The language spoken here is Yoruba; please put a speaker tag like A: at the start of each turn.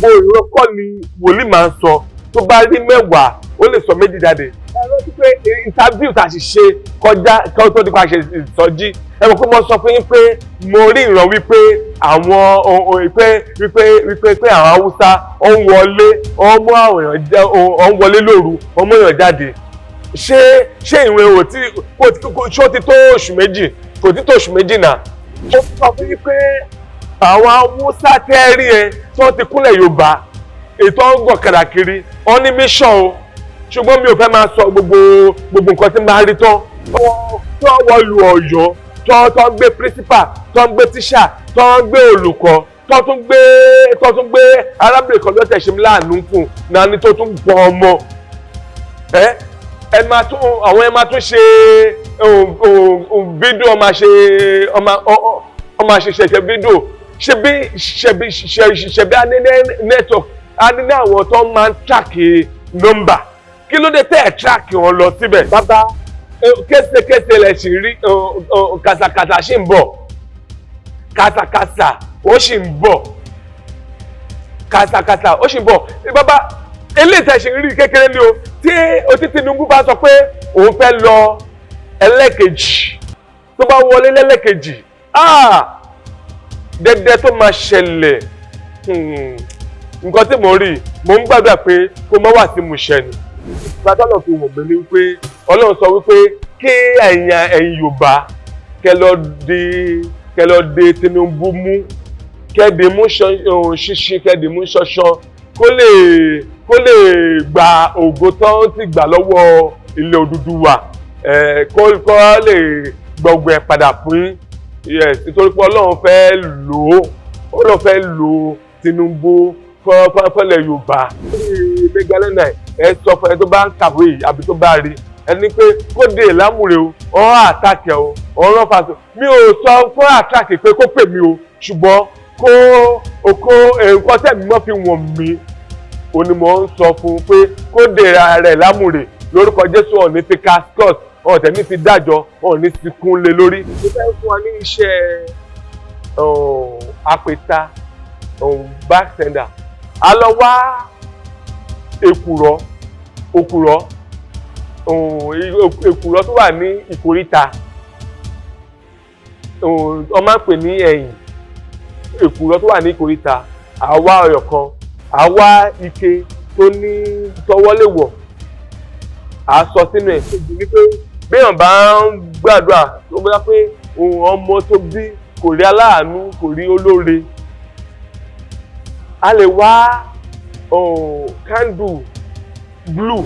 A: gbogbo ìran kọ́ ni wòlíì máa ń sọ tó bá rí mẹ́wàá ó lè sọ méjì jáde. ẹ rántí pé interview tá a sì ṣe kọjá kí wọ́n tó nípa ṣe ìsọjí ẹ mọ̀ pé mo sọ fún yín pé mo rí ìran wípé àwọn wípé àwọn Haúsá ó ń wọlé ó ń mú àwọn èèyàn ó ń wọlé lóru ó ń mú èèyàn jáde. ṣé ìwé ò tí ṣó ti tó oṣù méjì kò tí tó oṣù méjì náà. ó sọ fún yín pé àwọn Haúsá tẹ́ẹ̀rí ẹ tí wọ́n ti kúnlẹ̀ Yorùbá ètò ọgọ̀ kàràkiri wọ́n ní mission o ṣùgbọ́n mi ò fẹ́ máa sọ gbogbo nǹkan tí máa rí tán. tó wọ́n lu Ọ̀yọ́ tó ń gbé principal tó ń gbé tíṣà tó ń gbé olùkọ́ tó tún gbé arábìnrin kan lọ́tẹ̀ ṣe láàánú fún náà ní tó tún gbọ́ ọmọ. ẹ máa tún ṣe fídíò ọmọ ṣe ṣẹ̀ṣẹ̀ fídíò ṣebí network a ní àwọn tó máa ń tíráàkì nọ́mbà kí ló dé tẹ́ ẹ̀ tíráàkì wọn lọ síbẹ̀. bàbá késekése lẹ̀ sì rí kàsàkàsà sì ń bọ̀ kàsàkàsà ó sì ń bọ̀ kàsàkàsà ó sì ń bọ̀. bàbá eléyìí tẹ̀ sì rí kékeré ni o tí Tinubu bá sọ pé òun fẹ́ lọ ẹlẹ́kejì tó bá wọlé lẹ́lẹ́kejì dẹ́dẹ́ tó máa ṣẹlẹ̀ nǹkan tí mo rí mo ń gbàdúrà pé kó má wà sí ìmúṣẹ ni. ìgbàdúrà fi wọ̀n mí ni wípé Ọlọ́run sọ wípé kí ẹ̀yin Yorùbá kẹ́ lọ dé Tinubu mú kẹ́dé mú ṣíṣí kẹ́dé mú ṣọṣọ kó lè gba ògo tó ti gbà lọ́wọ́ ilẹ̀ Odùduwà kó lè gbọ̀gbọ̀ ẹ̀ padà fún yes nítorí pé Ọlọ́run fẹ́ lò Tinubu fọ́lẹ̀ Yorùbá. Megalena ẹ sọ fún ẹ tó bá ń kàwé àbí tó bá rí ẹni pé kó dé lámùrè o ọ̀rọ̀ àtàkẹ́ o ọ̀rọ̀ fàṣọ mi ò sọ fún àtàkẹ́ pé kó pè mí o ṣùgbọ́n kó nǹkan tẹ̀mí mọ́ fi wọ̀n mí o ni mo ń sọ fún pé kó dé rẹ̀ lámùrè lórúkọ Jésù ọ̀ní ti cascos ọ̀tẹ̀ ní ti dájọ́ ọ̀ní ti kúnlé lórí. mo fẹ́ fún wa ní iṣẹ́ apẹta backsender a lọ wá èkùrọ́ tó wà ní ìkóríta wọ́n máa ń pè ní ẹ̀yìn èkùrọ́ tó wà ní ìkóríta àwa ọyọ̀ kan àwa ike tó ní tọwọ́léwọ̀ à sọ sínú ẹ̀ wípé béèyàn bá ń gbàdúrà tó bá pé ọmọ tó bí kò rí aláàánú kò rí olóore a lè wá candle blue